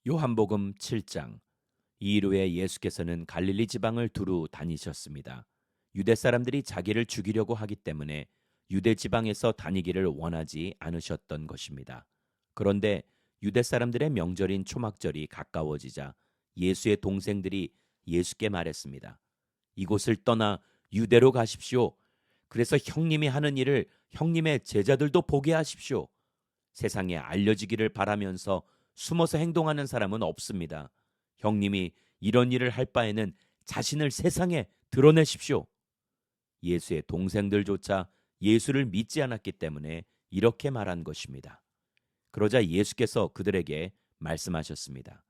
요한복음 7장. 이 일 후에 예수께서는 갈릴리 지방을 두루 다니셨습니다. 유대 사람들이 자기를 죽이려고 하기 때문에 유대 지방에서 다니기를 원하지 않으셨던 것입니다. 그런데 유대 사람들의 명절인 초막절이 가까워지자 예수의 동생들이 예수께 말했습니다. 이곳을 떠나 유대로 가십시오. 그래서 형님이 하는 일을 형님의 제자들도 보게 하십시오. 세상에 알려지기를 바라면서 숨어서 행동하는 사람은 없습니다. 형님이 이런 일을 할 바에는 자신을 세상에 드러내십시오. 예수의 동생들조차 예수를 믿지 않았기 때문에 이렇게 말한 것입니다. 그러자 예수께서 그들에게 말씀하셨습니다.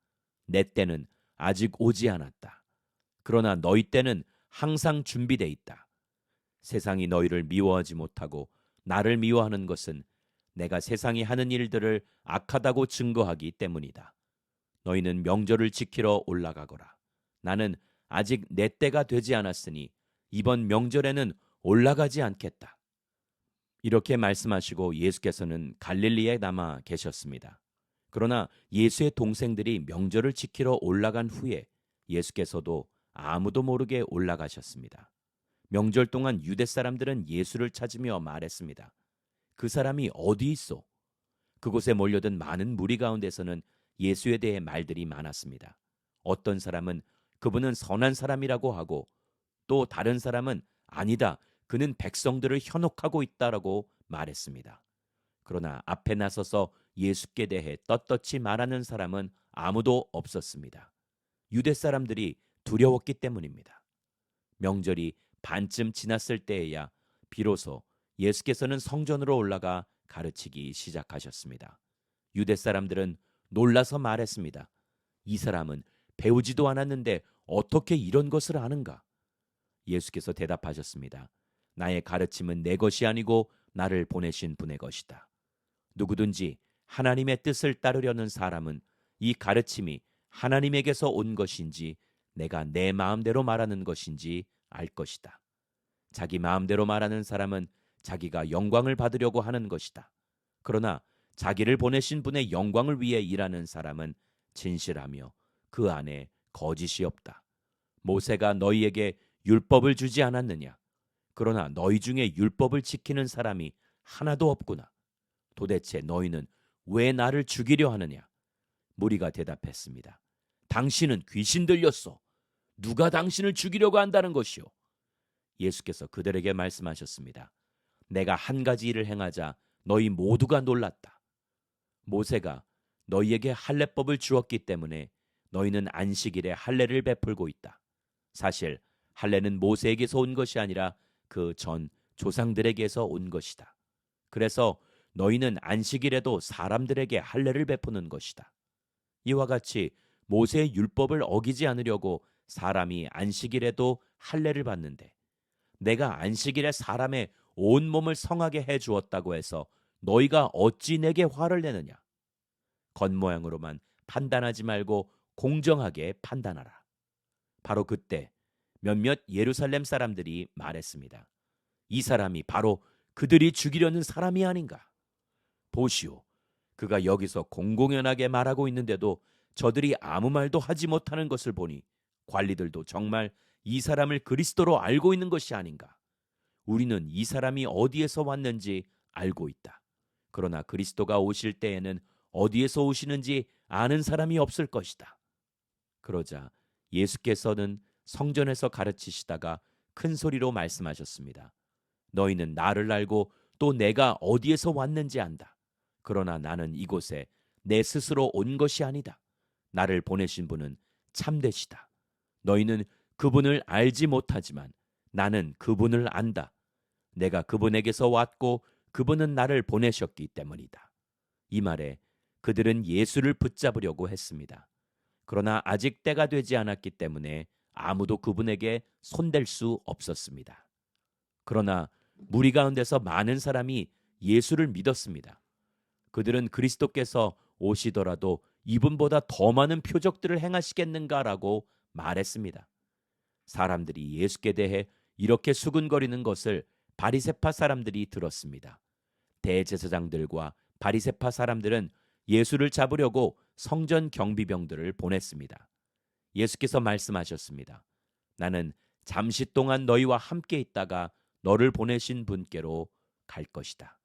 내 때는 아직 오지 않았다. 그러나 너희 때는 항상 준비돼 있다. 세상이 너희를 미워하지 못하고 나를 미워하는 것은 내가 세상이 하는 일들을 악하다고 증거하기 때문이다. 너희는 명절을 지키러 올라가거라. 나는 아직 내 때가 되지 않았으니 이번 명절에는 올라가지 않겠다. 이렇게 말씀하시고 예수께서는 갈릴리에 남아 계셨습니다. 그러나 예수의 동생들이 명절을 지키러 올라간 후에 예수께서도 아무도 모르게 올라가셨습니다. 명절 동안 유대 사람들은 예수를 찾으며 말했습니다. 그 사람이 어디 있어? 그곳에 몰려든 많은 무리 가운데서는 예수에 대해 말들이 많았습니다. 어떤 사람은 그분은 선한 사람이라고 하고 또 다른 사람은 아니다. 그는 백성들을 현혹하고 있다라고 말했습니다. 그러나 앞에 나서서 예수께 대해 떳떳이 말하는 사람은 아무도 없었습니다. 유대 사람들이 두려웠기 때문입니다. 명절이 반쯤 지났을 때에야 비로소 예수께서는 성전으로 올라가 가르치기 시작하셨습니다. 유대 사람들은 놀라서 말했습니다. 이 사람은 배우지도 않았는데 어떻게 이런 것을 아는가? 예수께서 대답하셨습니다. 나의 가르침은 내 것이 아니고 나를 보내신 분의 것이다. 누구든지 하나님의 뜻을 따르려는 사람은 이 가르침이 하나님에게서 온 것인지 내가 내 마음대로 말하는 것인지 알 것이다. 자기 마음대로 말하는 사람은 자기가 영광을 받으려고 하는 것이다. 그러나 자기를 보내신 분의 영광을 위해 일하는 사람은 진실하며 그 안에 거짓이 없다. 모세가 너희에게 율법을 주지 않았느냐? 그러나 너희 중에 율법을 지키는 사람이 하나도 없구나. 도대체 너희는 왜 나를 죽이려 하느냐? 무리가 대답했습니다. 당신은 귀신 들렸소. 누가 당신을 죽이려고 한다는 것이오? 예수께서 그들에게 말씀하셨습니다. 내가 한 가지 일을 행하자 너희 모두가 놀랐다. 모세가 너희에게 할례법을 주었기 때문에 너희는 안식일에 할례를 베풀고 있다. 사실 할례는 모세에게서 온 것이 아니라 그 전 조상들에게서 온 것이다. 그래서 너희는 안식일에도 사람들에게 할례를 베푸는 것이다. 이와 같이 모세의 율법을 어기지 않으려고 사람이 안식일에도 할례를 받는데 내가 안식일에 사람의 온 몸을 성하게 해 주었다고 해서 너희가 어찌 내게 화를 내느냐? 겉모양으로만 판단하지 말고 공정하게 판단하라. 바로 그때 몇몇 예루살렘 사람들이 말했습니다. 이 사람이 바로 그들이 죽이려는 사람이 아닌가? 보시오. 그가 여기서 공공연하게 말하고 있는데도 저들이 아무 말도 하지 못하는 것을 보니 관리들도 정말 이 사람을 그리스도로 알고 있는 것이 아닌가? 우리는 이 사람이 어디에서 왔는지 알고 있다. 그러나 그리스도가 오실 때에는 어디에서 오시는지 아는 사람이 없을 것이다. 그러자 예수께서는 성전에서 가르치시다가 큰 소리로 말씀하셨습니다. 너희는 나를 알고 또 내가 어디에서 왔는지 안다. 그러나 나는 이곳에 내 스스로 온 것이 아니다. 나를 보내신 분은 참되시다. 너희는 그분을 알지 못하지만 나는 그분을 안다. 내가 그분에게서 왔고 그분은 나를 보내셨기 때문이다. 이 말에 그들은 예수를 붙잡으려고 했습니다. 그러나 아직 때가 되지 않았기 때문에 아무도 그분에게 손댈 수 없었습니다. 그러나 무리 가운데서 많은 사람이 예수를 믿었습니다. 그들은 그리스도께서 오시더라도 이분보다 더 많은 표적들을 행하시겠는가라고 말했습니다. 사람들이 예수께 대해 이렇게 수군거리는 것을 바리새파 사람들이 들었습니다. 대제사장들과 바리새파 사람들은 예수를 잡으려고 성전 경비병들을 보냈습니다. 예수께서 말씀하셨습니다. 나는 잠시 동안 너희와 함께 있다가 너를 보내신 분께로 갈 것이다.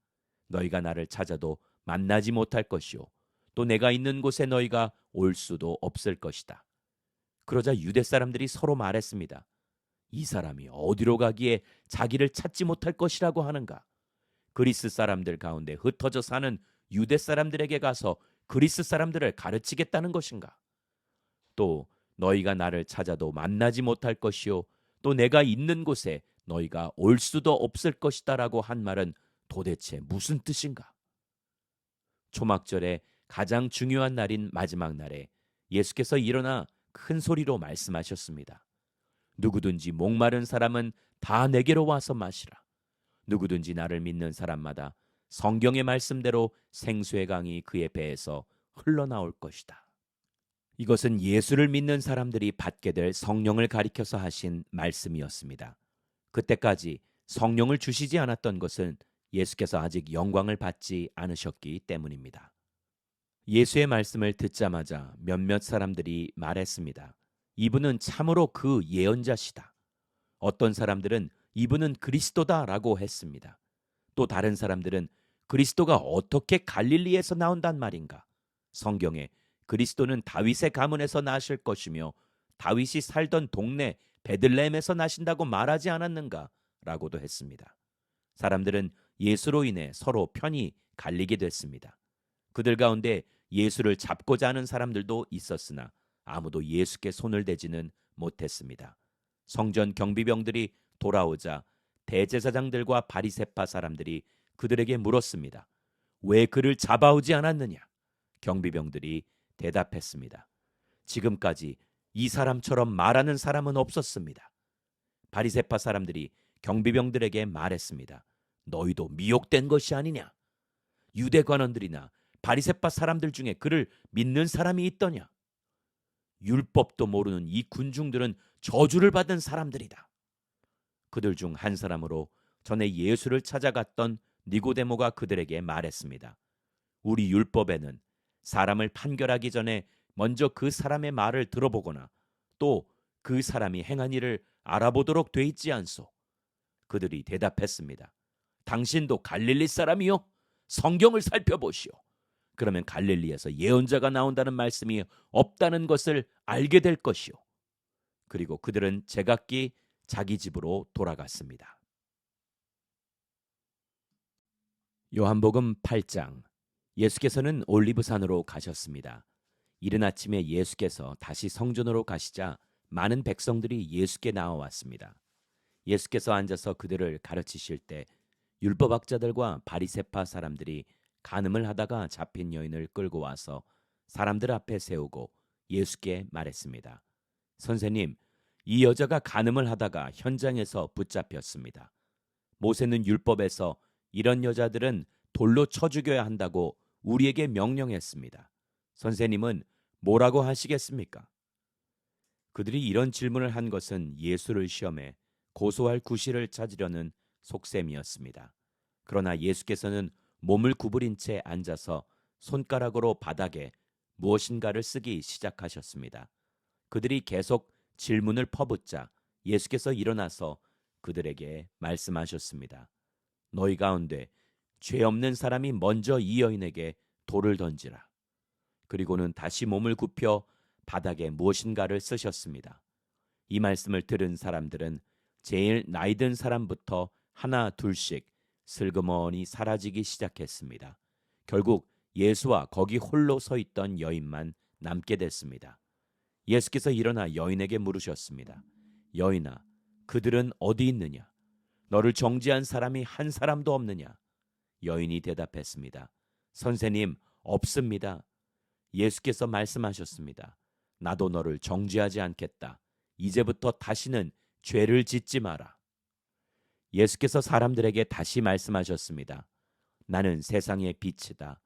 너희가 나를 찾아도 만나지 못할 것이요, 또 내가 있는 곳에 너희가 올 수도 없을 것이다. 그러자 유대 사람들이 서로 말했습니다. 이 사람이 어디로 가기에 자기를 찾지 못할 것이라고 하는가? 그리스 사람들 가운데 흩어져 사는 유대 사람들에게 가서 그리스 사람들을 가르치겠다는 것인가? 또 너희가 나를 찾아도 만나지 못할 것이요, 또 내가 있는 곳에 너희가 올 수도 없을 것이다라고 한 말은 도대체 무슨 뜻인가? 초막절의 가장 중요한 날인 마지막 날에 예수께서 일어나 큰 소리로 말씀하셨습니다. 누구든지 목마른 사람은 다 내게로 와서 마시라. 누구든지 나를 믿는 사람마다 성경의 말씀대로 생수의 강이 그의 배에서 흘러나올 것이다. 이것은 예수를 믿는 사람들이 받게 될 성령을 가리켜서 하신 말씀이었습니다. 그때까지 성령을 주시지 않았던 것은 예수께서 아직 영광을 받지 않으셨기 때문입니다. 예수의 말씀을 듣자마자 몇몇 사람들이 말했습니다. 이분은 참으로 그 예언자시다. 어떤 사람들은 이분은 그리스도다라고 했습니다. 또 다른 사람들은 그리스도가 어떻게 갈릴리에서 나온단 말인가? 성경에 그리스도는 다윗의 가문에서 나실 것이며 다윗이 살던 동네 베들레헴에서 나신다고 말하지 않았는가? 라고도 했습니다. 사람들은 예수로 인해 서로 편이 갈리게 됐습니다. 그들 가운데 예수를 잡고자 하는 사람들도 있었으나 아무도 예수께 손을 대지는 못했습니다. 성전 경비병들이 돌아오자 대제사장들과 바리새파 사람들이 그들에게 물었습니다. 왜 그를 잡아오지 않았느냐? 경비병들이 대답했습니다. 지금까지 이 사람처럼 말하는 사람은 없었습니다. 바리새파 사람들이 경비병들에게 말했습니다. 너희도 미혹된 것이 아니냐? 유대 관원들이나 바리새파 사람들 중에 그를 믿는 사람이 있더냐? 율법도 모르는 이 군중들은 저주를 받은 사람들이다. 그들 중 한 사람으로 전에 예수를 찾아갔던 니고데모가 그들에게 말했습니다. 우리 율법에는 사람을 판결하기 전에 먼저 그 사람의 말을 들어보거나 또 그 사람이 행한 일을 알아보도록 돼 있지 않소? 그들이 대답했습니다. 당신도 갈릴리 사람이요? 성경을 살펴보시오. 그러면 갈릴리에서 예언자가 나온다는 말씀이 없다는 것을 알게 될 것이오. 그리고 그들은 제각기 자기 집으로 돌아갔습니다. 요한복음 8장. 예수께서는 올리브산으로 가셨습니다. 이른 아침에 예수께서 다시 성전으로 가시자 많은 백성들이 예수께 나와왔습니다. 예수께서 앉아서 그들을 가르치실 때 율법학자들과 바리새파 사람들이 간음을 하다가 잡힌 여인을 끌고 와서 사람들 앞에 세우고 예수께 말했습니다. 선생님, 이 여자가 간음을 하다가 현장에서 붙잡혔습니다. 모세는 율법에서 이런 여자들은 돌로 쳐 죽여야 한다고 우리에게 명령했습니다. 선생님은 뭐라고 하시겠습니까? 그들이 이런 질문을 한 것은 예수를 시험해 고소할 구실을 찾으려는 속셈이었습니다. 그러나 예수께서는 몸을 구부린 채 앉아서 손가락으로 바닥에 무엇인가를 쓰기 시작하셨습니다. 그들이 계속 질문을 퍼붓자 예수께서 일어나서 그들에게 말씀하셨습니다. 너희 가운데 죄 없는 사람이 먼저 이 여인에게 돌을 던지라. 그리고는 다시 몸을 굽혀 바닥에 무엇인가를 쓰셨습니다. 이 말씀을 들은 사람들은 제일 나이든 사람부터 하나 둘씩 슬그머니 사라지기 시작했습니다. 결국 예수와 거기 홀로 서 있던 여인만 남게 됐습니다. 예수께서 일어나 여인에게 물으셨습니다. 여인아, 그들은 어디 있느냐? 너를 정죄한 사람이 한 사람도 없느냐? 여인이 대답했습니다. 선생님, 없습니다. 예수께서 말씀하셨습니다. 나도 너를 정죄하지 않겠다. 이제부터 다시는 죄를 짓지 마라. 예수께서 사람들에게 다시 말씀하셨습니다. 나는 세상의 빛이다.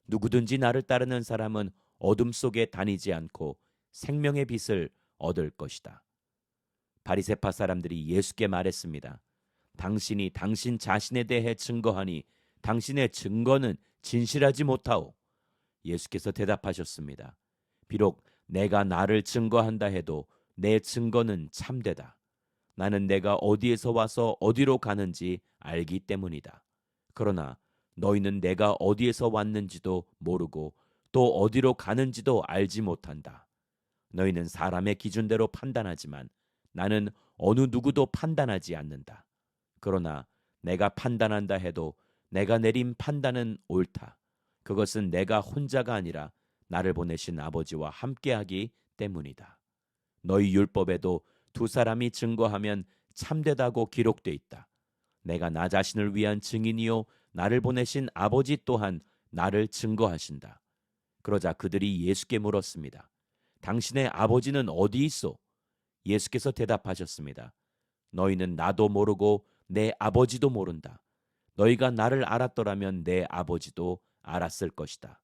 누구든지 나를 따르는 사람은 어둠 속에 다니지 않고 생명의 빛을 얻을 것이다. 바리새파 사람들이 예수께 말했습니다. 당신이 당신 자신에 대해 증거하니 당신의 증거는 진실하지 못하오. 예수께서 대답하셨습니다. 비록 내가 나를 증거한다 해도 내 증거는 참되다. 나는 내가 어디에서 와서 어디로 가는지 알기 때문이다. 그러나 너희는 내가 어디에서 왔는지도 모르고 또 어디로 가는지도 알지 못한다. 너희는 사람의 기준대로 판단하지만 나는 어느 누구도 판단하지 않는다. 그러나 내가 판단한다 해도 내가 내린 판단은 옳다. 그것은 내가 혼자가 아니라 나를 보내신 아버지와 함께하기 때문이다. 너희 율법에도 두 사람이 증거하면 참되다고 기록돼 있다. 내가 나 자신을 위한 증인이요 나를 보내신 아버지 또한 나를 증거하신다. 그러자 그들이 예수께 물었습니다. 당신의 아버지는 어디 있소? 예수께서 대답하셨습니다. 너희는 나도 모르고 내 아버지도 모른다. 너희가 나를 알았더라면 내 아버지도 알았을 것이다.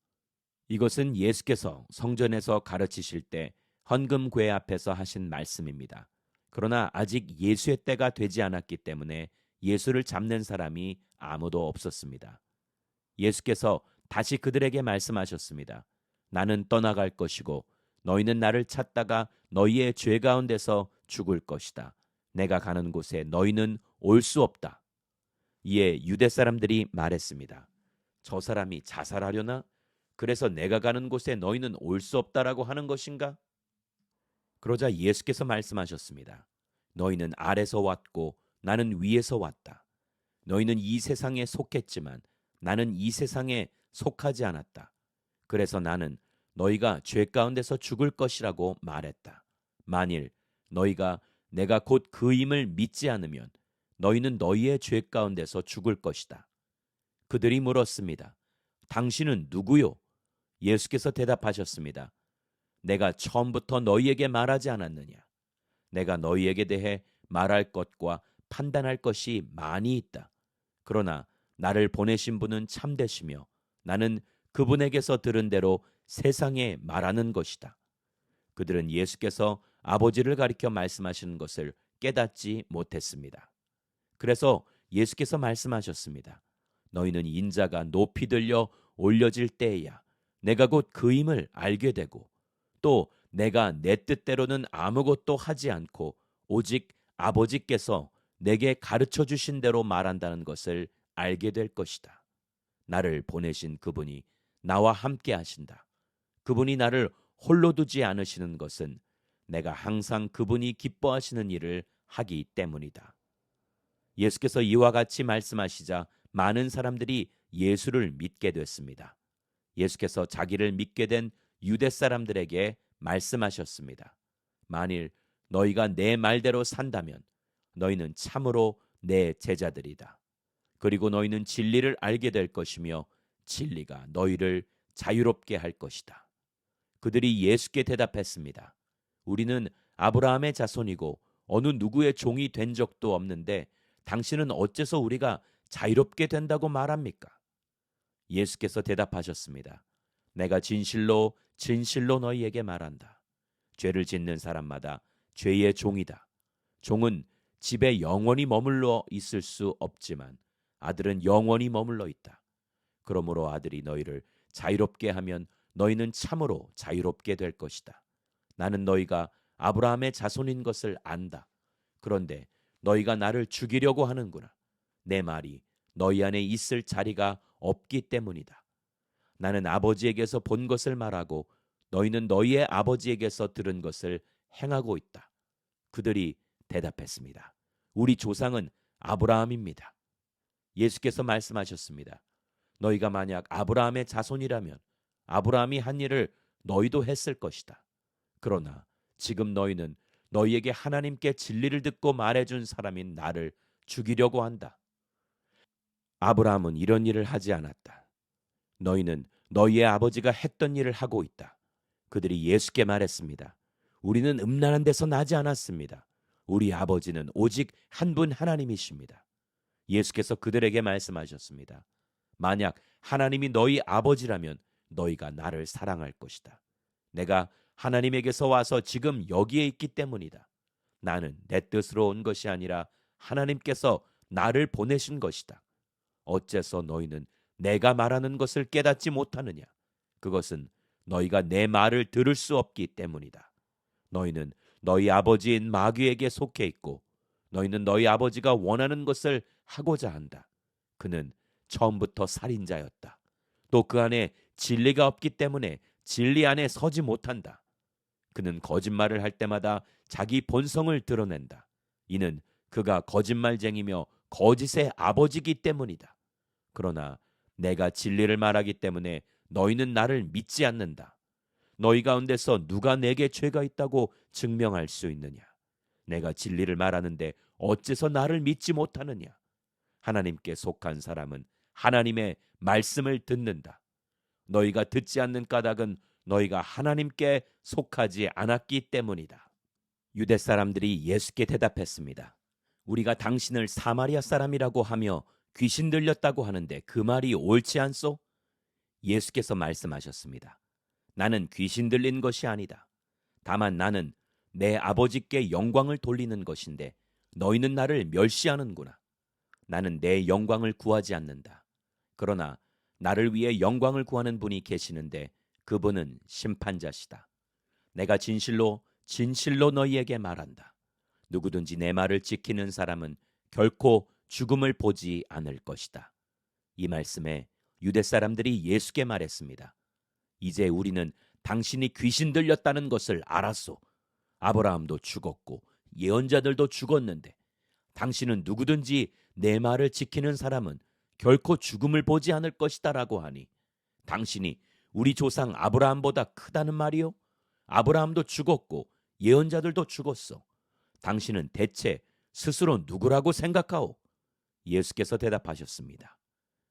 이것은 예수께서 성전에서 가르치실 때 헌금궤 앞에서 하신 말씀입니다. 그러나 아직 예수의 때가 되지 않았기 때문에 예수를 잡는 사람이 아무도 없었습니다. 예수께서 다시 그들에게 말씀하셨습니다. 나는 떠나갈 것이고 너희는 나를 찾다가 너희의 죄 가운데서 죽을 것이다. 내가 가는 곳에 너희는 올 수 없다. 이에 유대 사람들이 말했습니다. 저 사람이 자살하려나? 그래서 내가 가는 곳에 너희는 올 수 없다라고 하는 것인가? 그러자 예수께서 말씀하셨습니다. 너희는 아래서 왔고 나는 위에서 왔다. 너희는 이 세상에 속했지만 나는 이 세상에 속하지 않았다. 그래서 나는 너희가 죄 가운데서 죽을 것이라고 말했다. 만일 너희가 내가 곧 그임을 믿지 않으면 너희는 너희의 죄 가운데서 죽을 것이다. 그들이 물었습니다. 당신은 누구요? 예수께서 대답하셨습니다. 내가 처음부터 너희에게 말하지 않았느냐? 내가 너희에게 대해 말할 것과 판단할 것이 많이 있다. 그러나 나를 보내신 분은 참되시며 나는 그분에게서 들은 대로 세상에 말하는 것이다. 그들은 예수께서 아버지를 가리켜 말씀하시는 것을 깨닫지 못했습니다. 그래서 예수께서 말씀하셨습니다. 너희는 인자가 높이 들려 올려질 때에야 내가 곧 그임을 알게 되고 또 내가 내 뜻대로는 아무것도 하지 않고 오직 아버지께서 내게 가르쳐 주신 대로 말한다는 것을 알게 될 것이다. 나를 보내신 그분이 나와 함께 하신다. 그분이 나를 홀로 두지 않으시는 것은 내가 항상 그분이 기뻐하시는 일을 하기 때문이다. 예수께서 이와 같이 말씀하시자 많은 사람들이 예수를 믿게 됐습니다. 예수께서 자기를 믿게 된 유대 사람들에게 말씀하셨습니다. 만일 너희가 내 말대로 산다면 너희는 참으로 내 제자들이다. 그리고 너희는 진리를 알게 될 것이며 진리가 너희를 자유롭게 할 것이다. 그들이 예수께 대답했습니다. 우리는 아브라함의 자손이고 어느 누구의 종이 된 적도 없는데 당신은 어째서 우리가 자유롭게 된다고 말합니까? 예수께서 대답하셨습니다. 내가 진실로 진실로 너희에게 말한다. 죄를 짓는 사람마다 죄의 종이다. 종은 집에 영원히 머물러 있을 수 없지만 아들은 영원히 머물러 있다. 그러므로 아들이 너희를 자유롭게 하면 너희는 참으로 자유롭게 될 것이다. 나는 너희가 아브라함의 자손인 것을 안다. 그런데 너희가 나를 죽이려고 하는구나. 내 말이 너희 안에 있을 자리가 없기 때문이다. 나는 아버지에게서 본 것을 말하고 너희는 너희의 아버지에게서 들은 것을 행하고 있다. 그들이 대답했습니다. 우리 조상은 아브라함입니다. 예수께서 말씀하셨습니다. 너희가 만약 아브라함의 자손이라면 아브라함이 한 일을 너희도 했을 것이다. 그러나 지금 너희는 너희에게 하나님께 진리를 듣고 말해준 사람인 나를 죽이려고 한다. 아브라함은 이런 일을 하지 않았다. 너희는 너희의 아버지가 했던 일을 하고 있다. 그들이 예수께 말했습니다. 우리는 음란한 데서 나지 않았습니다. 우리 아버지는 오직 한 분 하나님이십니다. 예수께서 그들에게 말씀하셨습니다. 만약 하나님이 너희 아버지라면 너희가 나를 사랑할 것이다. 내가 하나님에게서 와서 지금 여기에 있기 때문이다. 나는 내 뜻으로 온 것이 아니라 하나님께서 나를 보내신 것이다. 어째서 너희는 내가 말하는 것을 깨닫지 못하느냐? 그것은 너희가 내 말을 들을 수 없기 때문이다. 너희는 너희 아버지인 마귀에게 속해 있고 너희는 너희 아버지가 원하는 것을 하고자 한다. 그는 처음부터 살인자였다. 또 그 안에 진리가 없기 때문에 진리 안에 서지 못한다. 그는 거짓말을 할 때마다 자기 본성을 드러낸다. 이는 그가 거짓말쟁이며 거짓의 아버지이기 때문이다. 그러나 내가 진리를 말하기 때문에 너희는 나를 믿지 않는다. 너희 가운데서 누가 내게 죄가 있다고 증명할 수 있느냐? 내가 진리를 말하는데 어째서 나를 믿지 못하느냐? 하나님께 속한 사람은 하나님의 말씀을 듣는다. 너희가 듣지 않는 까닭은 너희가 하나님께 속하지 않았기 때문이다. 유대 사람들이 예수께 대답했습니다. 우리가 당신을 사마리아 사람이라고 하며 귀신 들렸다고 하는데 그 말이 옳지 않소? 예수께서 말씀하셨습니다. 나는 귀신 들린 것이 아니다. 다만 나는 내 아버지께 영광을 돌리는 것인데 너희는 나를 멸시하는구나. 나는 내 영광을 구하지 않는다. 그러나 나를 위해 영광을 구하는 분이 계시는데 그분은 심판자시다. 내가 진실로 진실로 너희에게 말한다. 누구든지 내 말을 지키는 사람은 결코 죽음을 보지 않을 것이다. 이 말씀에 유대 사람들이 예수께 말했습니다. 이제 우리는 당신이 귀신 들렸다는 것을 알았소. 아브라함도 죽었고 예언자들도 죽었는데 당신은 누구든지 내 말을 지키는 사람은 결코 죽음을 보지 않을 것이다라고 하니 당신이 우리 조상 아브라함보다 크다는 말이요? 아브라함도 죽었고 예언자들도 죽었어. 당신은 대체 스스로 누구라고 생각하오? 예수께서 대답하셨습니다.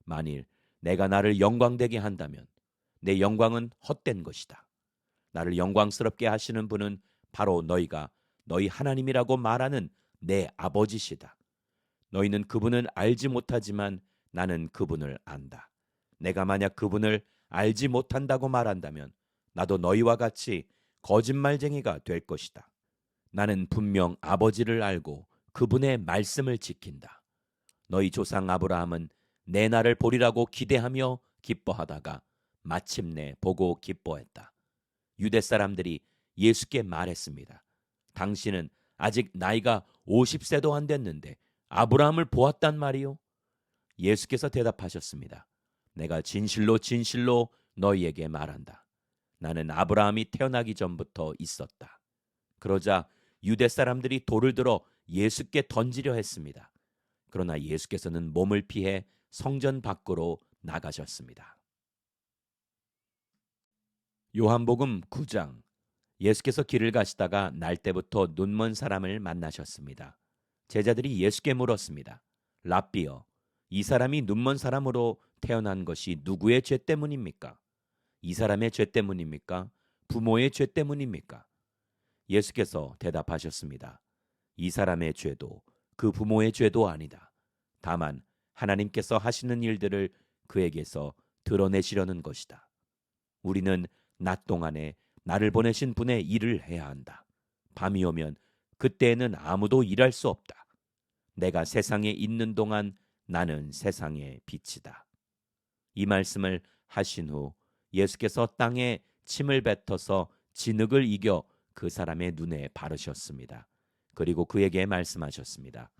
만일 내가 나를 영광되게 한다면 내 영광은 헛된 것이다. 나를 영광스럽게 하시는 분은 바로 너희가 너희 하나님이라고 말하는 내 아버지시다. 너희는 그분을 알지 못하지만 나는 그분을 안다. 내가 만약 그분을 알지 못한다고 말한다면 나도 너희와 같이 거짓말쟁이가 될 것이다. 나는 분명 아버지를 알고 그분의 말씀을 지킨다. 너희 조상 아브라함은 내 날을 보리라고 기대하며 기뻐하다가 마침내 보고 기뻐했다. 유대 사람들이 예수께 말했습니다. 당신은 아직 나이가 50세도 안 됐는데 아브라함을 보았단 말이요? 예수께서 대답하셨습니다. 내가 진실로 진실로 너희에게 말한다. 나는 아브라함이 태어나기 전부터 있었다. 그러자 유대 사람들이 돌을 들어 예수께 던지려 했습니다. 그러나 예수께서는 몸을 피해 성전 밖으로 나가셨습니다. 요한복음 9장. 예수께서 길을 가시다가 날 때부터 눈먼 사람을 만나셨습니다. 제자들이 예수께 물었습니다. 랍비여, 이 사람이 눈먼 사람으로 태어난 것이 누구의 죄 때문입니까? 이 사람의 죄 때문입니까? 부모의 죄 때문입니까? 예수께서 대답하셨습니다. 이 사람의 죄도 그 부모의 죄도 아니다. 다만 하나님께서 하시는 일들을 그에게서 드러내시려는 것이다. 우리는 낮 동안에 나를 보내신 분의 일을 해야 한다. 밤이 오면 그때에는 아무도 일할 수 없다. 내가 세상에 있는 동안 나는 세상의 빛이다. 이 말씀을 하신 후 예수께서 땅에 침을 뱉어서 진흙을 이겨 그 사람의 눈에 바르셨습니다. 그리고 그에게 말씀하셨습니다.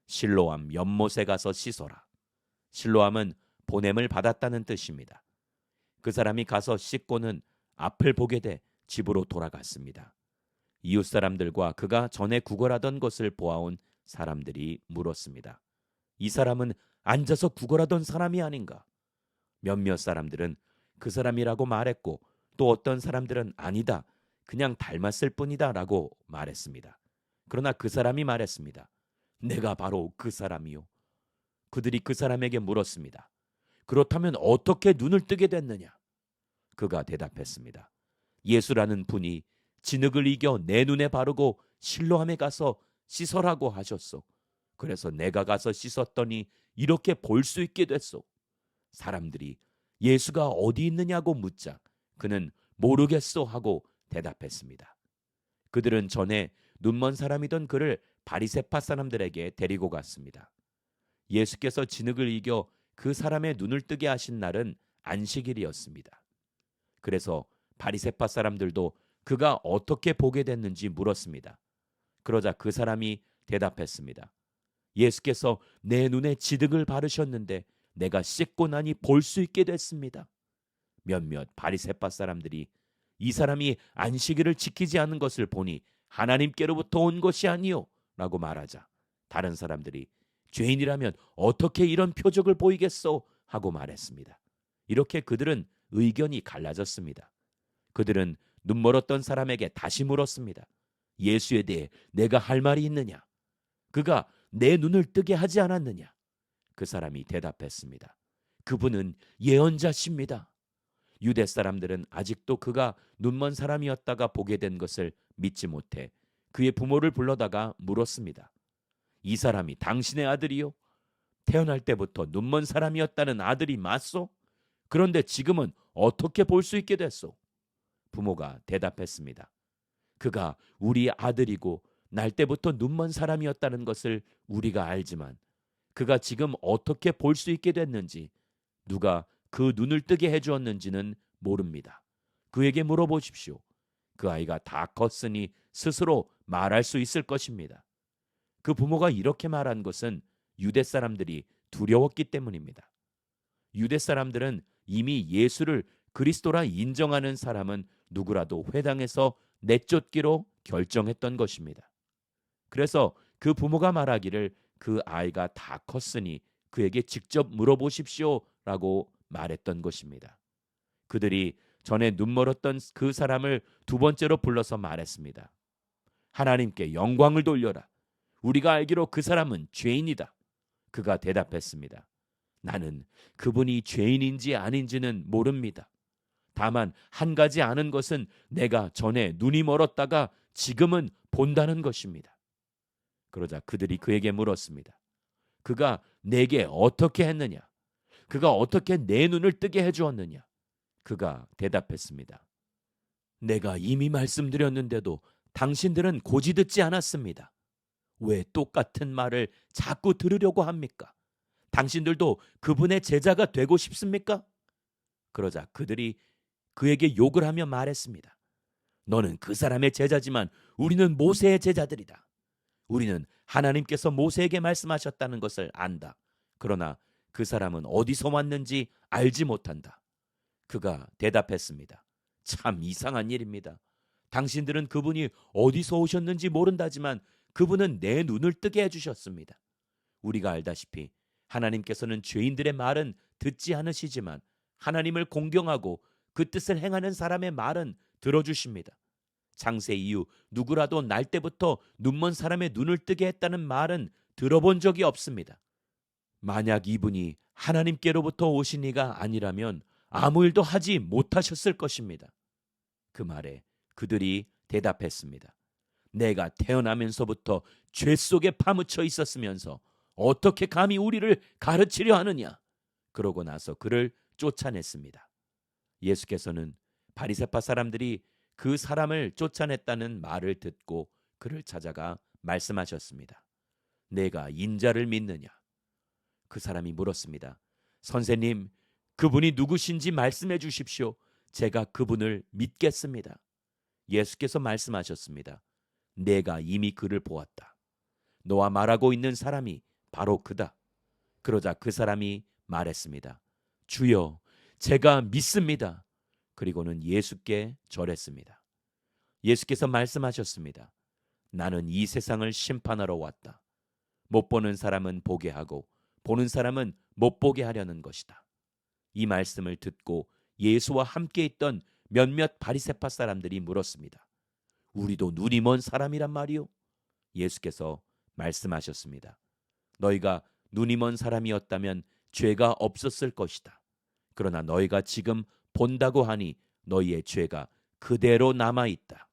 실로암 연못에 가서 씻어라. 실로암은 보냄을 받았다는 뜻입니다. 그 사람이 가서 씻고는 앞을 보게 돼 집으로 돌아갔습니다. 이웃 사람들과 그가 전에 구걸하던 것을 보아온 사람들이 물었습니다. 이 사람은 앉아서 구걸하던 사람이 아닌가? 몇몇 사람들은 그 사람이라고 말했고 또 어떤 사람들은 아니다. 그냥 닮았을 뿐이다 라고 말했습니다. 그러나 그 사람이 말했습니다. 내가 바로 그 사람이요. 그들이 그 사람에게 물었습니다. 그렇다면 어떻게 눈을 뜨게 됐느냐? 그가 대답했습니다. 예수라는 분이 진흙을 이겨 내 눈에 바르고 실로암에 가서 씻어라고 하셨소. 그래서 내가 가서 씻었더니 이렇게 볼 수 있게 됐소. 사람들이 예수가 어디 있느냐고 묻자 그는 모르겠소 하고 대답했습니다. 그들은 전에 눈먼 사람이던 그를 바리새파 사람들에게 데리고 갔습니다. 예수께서 진흙을 이겨 그 사람의 눈을 뜨게 하신 날은 안식일이었습니다. 그래서 바리새파 사람들도 그가 어떻게 보게 됐는지 물었습니다. 그러자 그 사람이 대답했습니다. 예수께서 내 눈에 지득을 바르셨는데 내가 씻고 나니 볼 수 있게 됐습니다. 몇몇 바리새파 사람들이 이 사람이 안식일을 지키지 않은 것을 보니 하나님께로부터 온 것이 아니요 라고 말하자 다른 사람들이 죄인이라면 어떻게 이런 표적을 보이겠소 하고 말했습니다. 이렇게 그들은 의견이 갈라졌습니다. 그들은 눈멀었던 사람에게 다시 물었습니다. 예수에 대해 내가 할 말이 있느냐? 그가 내 눈을 뜨게 하지 않았느냐? 그 사람이 대답했습니다. 그분은 예언자십니다. 유대 사람들은 아직도 그가 눈먼 사람이었다가 보게 된 것을 믿지 못해 그의 부모를 불러다가 물었습니다. 이 사람이 당신의 아들이요? 태어날 때부터 눈먼 사람이었다는 아들이 맞소? 그런데 지금은 어떻게 볼 수 있게 됐소? 부모가 대답했습니다. 그가 우리 아들이고 날 때부터 눈먼 사람이었다는 것을 우리가 알지만 그가 지금 어떻게 볼 수 있게 됐는지 누가 그 눈을 뜨게 해주었는지는 모릅니다. 그에게 물어보십시오. 그 아이가 다 컸으니 스스로 말할 수 있을 것입니다. 그 부모가 이렇게 말한 것은 유대 사람들이 두려웠기 때문입니다. 유대 사람들은 이미 예수를 그리스도라 인정하는 사람은 누구라도 회당에서 내쫓기로 결정했던 것입니다. 그래서 그 부모가 말하기를 그 아이가 다 컸으니 그에게 직접 물어보십시오 라고 말했던 것입니다. 그들이 전에 눈멀었던 그 사람을 두 번째로 불러서 말했습니다. 하나님께 영광을 돌려라. 우리가 알기로 그 사람은 죄인이다. 그가 대답했습니다. 나는 그분이 죄인인지 아닌지는 모릅니다. 다만 한 가지 아는 것은 내가 전에 눈이 멀었다가 지금은 본다는 것입니다. 그러자 그들이 그에게 물었습니다. 그가 내게 어떻게 했느냐? 그가 어떻게 내 눈을 뜨게 해주었느냐? 그가 대답했습니다. 내가 이미 말씀드렸는데도 당신들은 고지 듣지 않았습니다. 왜 똑같은 말을 자꾸 들으려고 합니까? 당신들도 그분의 제자가 되고 싶습니까? 그러자 그들이 그에게 욕을 하며 말했습니다. 너는 그 사람의 제자지만 우리는 모세의 제자들이다. 우리는 하나님께서 모세에게 말씀하셨다는 것을 안다. 그러나 그 사람은 어디서 왔는지 알지 못한다. 그가 대답했습니다. 참 이상한 일입니다. 당신들은 그분이 어디서 오셨는지 모른다지만 그분은 내 눈을 뜨게 해주셨습니다. 우리가 알다시피 하나님께서는 죄인들의 말은 듣지 않으시지만 하나님을 공경하고 그 뜻을 행하는 사람의 말은 들어주십니다. 창세 이후 누구라도 날 때부터 눈먼 사람의 눈을 뜨게 했다는 말은 들어본 적이 없습니다. 만약 이분이 하나님께로부터 오신 이가 아니라면 아무 일도 하지 못하셨을 것입니다. 그 말에 그들이 대답했습니다. 내가 태어나면서부터 죄 속에 파묻혀 있었으면서 어떻게 감히 우리를 가르치려 하느냐? 그러고 나서 그를 쫓아냈습니다. 예수께서는 바리새파 사람들이 그 사람을 쫓아냈다는 말을 듣고 그를 찾아가 말씀하셨습니다. 내가 인자를 믿느냐? 그 사람이 물었습니다. 선생님, 그분이 누구신지 말씀해 주십시오. 제가 그분을 믿겠습니다. 예수께서 말씀하셨습니다. 내가 이미 그를 보았다. 너와 말하고 있는 사람이 바로 그다. 그러자 그 사람이 말했습니다. 주여, 제가 믿습니다. 그리고는 예수께 절했습니다. 예수께서 말씀하셨습니다. 나는 이 세상을 심판하러 왔다. 못 보는 사람은 보게 하고 보는 사람은 못 보게 하려는 것이다. 이 말씀을 듣고 예수와 함께 있던 몇몇 바리새파 사람들이 물었습니다. 우리도 눈이 먼 사람이란 말이요? 예수께서 말씀하셨습니다. 너희가 눈이 먼 사람이었다면 죄가 없었을 것이다. 그러나 너희가 지금 본다고 하니 너희의 죄가 그대로 남아있다.